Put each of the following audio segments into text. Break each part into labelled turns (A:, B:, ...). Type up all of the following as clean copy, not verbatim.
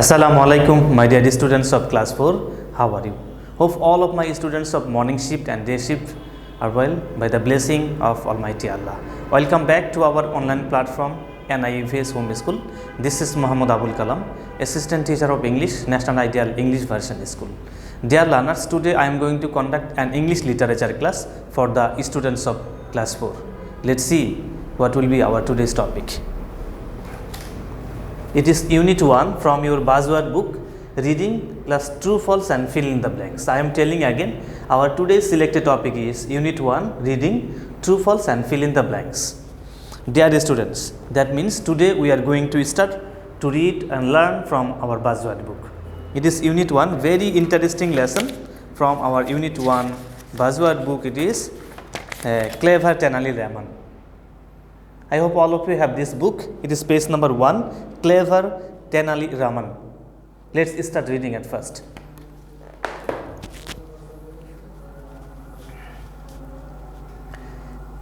A: Assalamu alaikum, my dear students of class 4. How are you? Hope all of my students of morning shift and day shift are well by the blessing of Almighty Allah. Welcome back to our online platform NIFS Home School. This is Muhammad Abul Kalam, Assistant Teacher of English, National Ideal English Version School. Dear learners, today I am going to conduct an English literature class for the students of class 4. Let's see what will be our today's topic. It is Unit 1 from your buzzword book, Reading plus True, False and Fill in the Blanks. I am telling again, our today's selected topic is Unit 1, Reading, True, False and Fill in the Blanks. Dear students, that means today we are going to start to read and learn from our buzzword book. It is Unit 1, very interesting lesson from our Unit 1 buzzword book. It is Clever Tenali Raman. I hope all of you have this book. It is page number 1, Clever Tenali Raman. Let's start reading at first.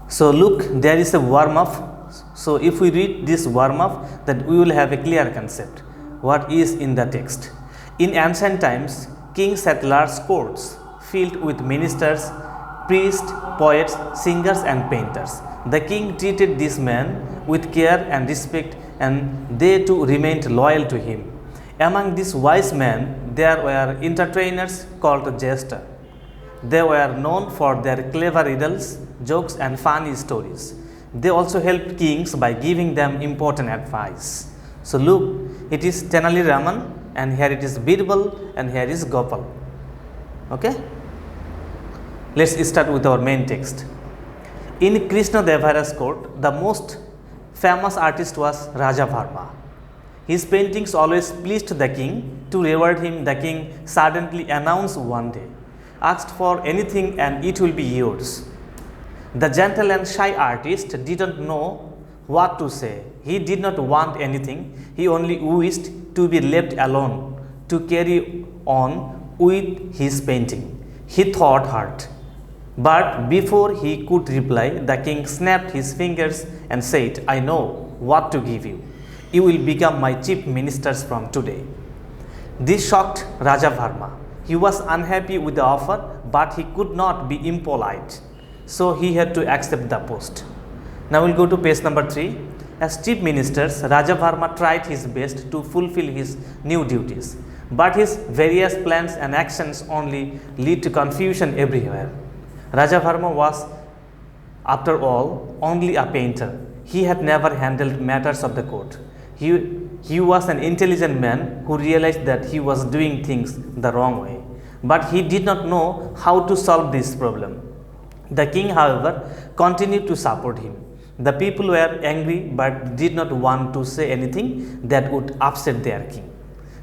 A: So look, there is a warm-up. So if we read this warm-up, that we will have a clear concept what is in the text. In ancient times, kings had large courts filled with ministers, priests, poets, singers and painters. The king treated these men with care and respect, and they too remained loyal to him. Among these wise men, there were entertainers called jesters. They were known for their clever riddles, jokes and funny stories. They also helped kings by giving them important advice. So look, it is Tenali Raman, and here it is Birbal, and here is Gopal. Okay? Let's start with our main text. In Krishna Devara's court, the most famous artist was Raja Varma. His paintings always pleased the king. To reward him, the king suddenly announced one day, "Ask for anything and it will be yours." The gentle and shy artist didn't know what to say. He did not want anything. He only wished to be left alone to carry on with his painting. He thought hard. But before he could reply, the king snapped his fingers and said, "I know what to give you. You will become my chief ministers from today." This shocked Raja Varma. He was unhappy with the offer, but he could not be impolite. So he had to accept the post. Now we'll go to page number 3. As chief ministers, Raja Varma tried his best to fulfill his new duties. But his various plans and actions only lead to confusion everywhere. Raja Varma was, after all, only a painter. He had never handled matters of the court. He was an intelligent man who realized that he was doing things the wrong way. But he did not know how to solve this problem. The king, however, continued to support him. The people were angry but did not want to say anything that would upset their king.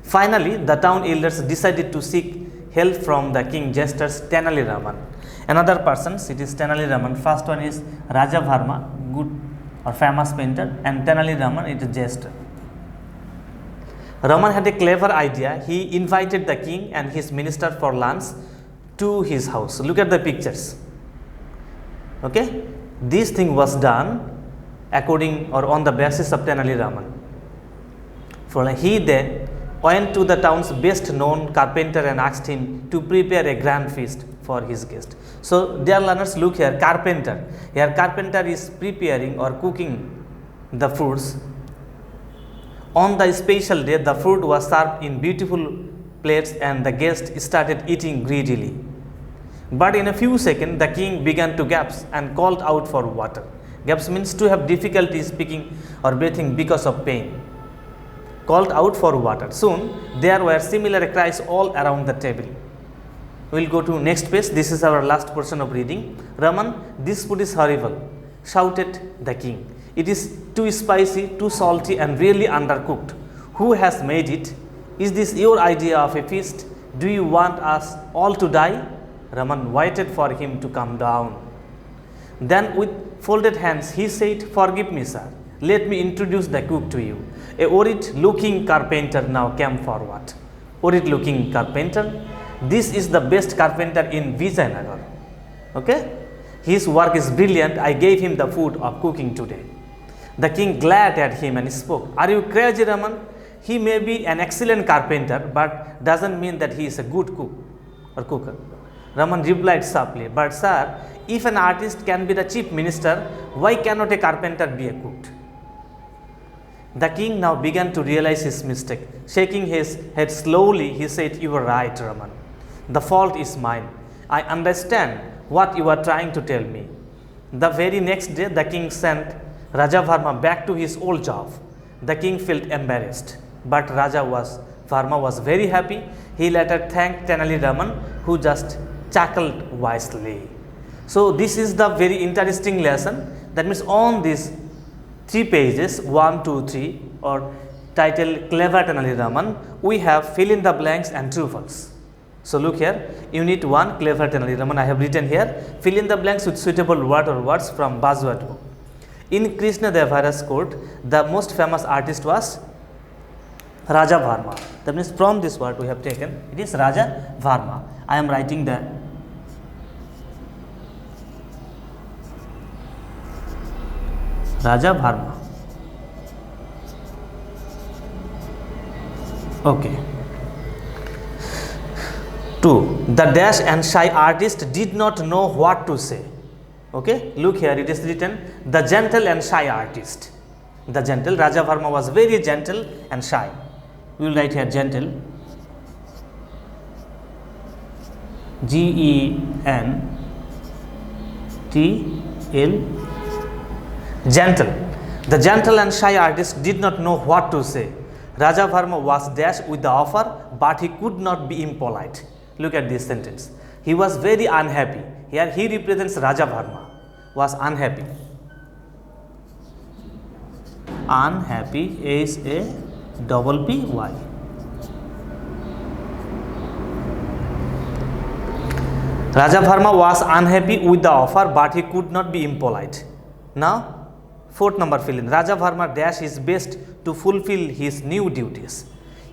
A: Finally, the town elders decided to seek help from the king jesters Tenali Raman. Another persons, it is Tenali Raman. First one is Raja Varma, good or famous painter, and Tenali Raman, it is jester. Raman had a clever idea. He invited the king and his minister for lunch to his house. Look at the pictures. Okay, this thing was done according or on the basis of Tenali Raman. For he then went to the town's best known carpenter and asked him to prepare a grand feast for his guest. So dear learners, look here, carpenter. Here carpenter is preparing or cooking the foods. On the special day, the food was served in beautiful plates and the guests started eating greedily. But in a few seconds, the king began to gasp and called out for water. Gasp means to have difficulty speaking or breathing because of pain. Called out for water. Soon, there were similar cries all around the table. We will go to next page. This is our last portion of reading. Raman, this food is horrible, shouted the king. It is too spicy, too salty and really undercooked. Who has made it? Is this your idea of a feast? Do you want us all to die? Raman waited for him to come down. Then with folded hands he said, "Forgive me, sir. Let me introduce the cook to you." A worried looking carpenter now came forward. Worried looking carpenter. This is the best carpenter in Vijayanagar. Okay? His work is brilliant. I gave him the food of cooking today. The king glared at him and spoke, "Are you crazy, Raman? he may be an excellent carpenter, but doesn't mean that he is a good cook or cooker. Raman replied sharply, but sir, if an artist can be the chief minister, why cannot a carpenter be a cook? The king now began to realize his mistake. Shaking his head slowly, he said, you are right, Raman. The fault is mine. I understand what you are trying to tell me. The very next day, the king sent Raja Varma back to his old job. The king felt embarrassed, but Varma was very happy. He later thanked Tenali Raman, who just chuckled wisely. So this is the very interesting lesson. That means on these 3 pages, 1, 2, 3, or titled Clever Tenali Raman, we have fill in the blanks and true false. So look here, Unit 1, Clever Tenali Raman. I have written here, fill in the blanks with suitable word or words from buzzword book. In Krishna Devara's court, the most famous artist was Raja Varma. That means from this word we have taken, it is Raja Varma. I am writing the Raja Varma. Okay. 2. The dash and shy artist did not know what to say. Okay, look here, it is written the gentle and shy artist. The gentle, Raja Varma was very gentle and shy. We will write here gentle, Gentle, gentle. The gentle and shy artist did not know what to say. Raja Varma was dashed with the offer, but he could not be impolite. Look at this sentence. He was very unhappy. Here he represents Raja Varma, was unhappy. Unhappy is a double P-Y. Raja Varma was unhappy with the offer, but he could not be impolite. Now, 4th number fill in. Raja Varma dash his best to fulfill his new duties.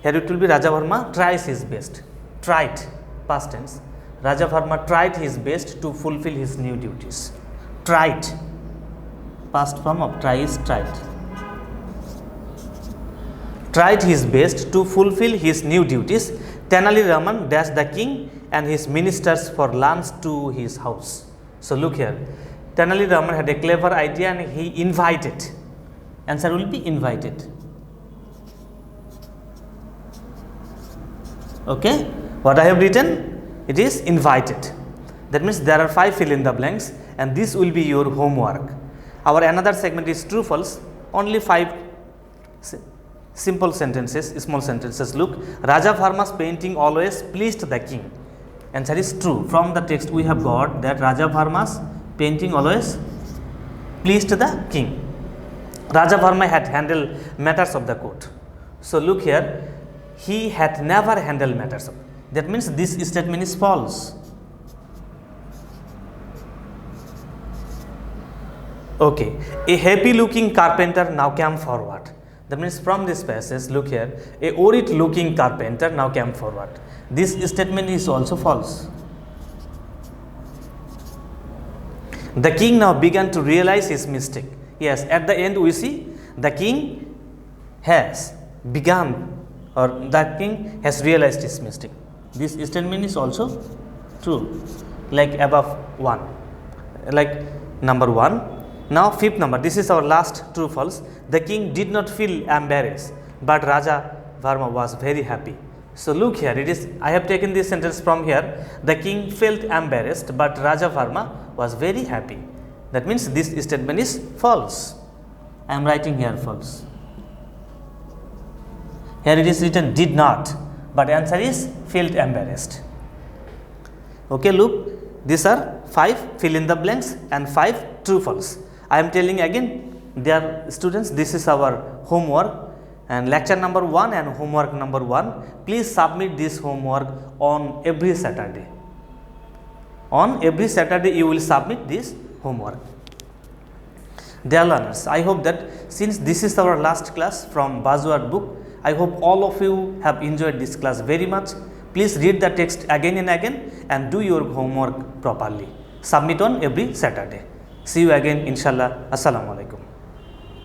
A: Here it will be Raja Varma tries his best. Tried, past tense. Raja Varma tried his best to fulfill his new duties. Tried, past form of try is tried. Tried his best to fulfill his new duties. Tenali Raman dashed the king and his ministers for lunch to his house. So look here, Tenali Raman had a clever idea and he invited. Answer will be invited. Okay, what I have written, it is invited. That means there are 5 fill in the blanks and this will be your homework. Our another segment is true false, only 5 simple sentences, small sentences. Look, Raja Varma's painting always pleased the king. Answer is true. From the text we have got that Raja Varma's painting always pleased the king. Raja Varma had handled matters of the court. So look here, he had never handled matters of. That means this statement is false. Okay, a happy looking carpenter now came forward. That means from this passage, look here, a worried looking carpenter now came forward. This statement is also false. The king now began to realize his mistake. Yes, at the end we see the king has begun, or the king has realized his mistake. This statement is also true, like above 1, like number 1. Now 5th number, this is our last true false. The king did not feel embarrassed, but Raja Varma was very happy. So look here, it is, I have taken this sentence from here. The king felt embarrassed, but Raja Varma was very happy. That means this statement is false. I am writing here false. Here it is written did not, but answer is felt embarrassed. Okay, look, these are 5 fill in the blanks and 5 true false. I am telling again, dear students, this is our homework and lecture number 1 and homework number 1. Please submit this homework on every Saturday. On every Saturday you will submit this homework. Dear learners, I hope that since this is our last class from Buzzword book, I hope all of you have enjoyed this class very much. Please read the text again and again and do your homework properly. Submit on every Saturday. See you again, inshallah. Assalamu alaikum.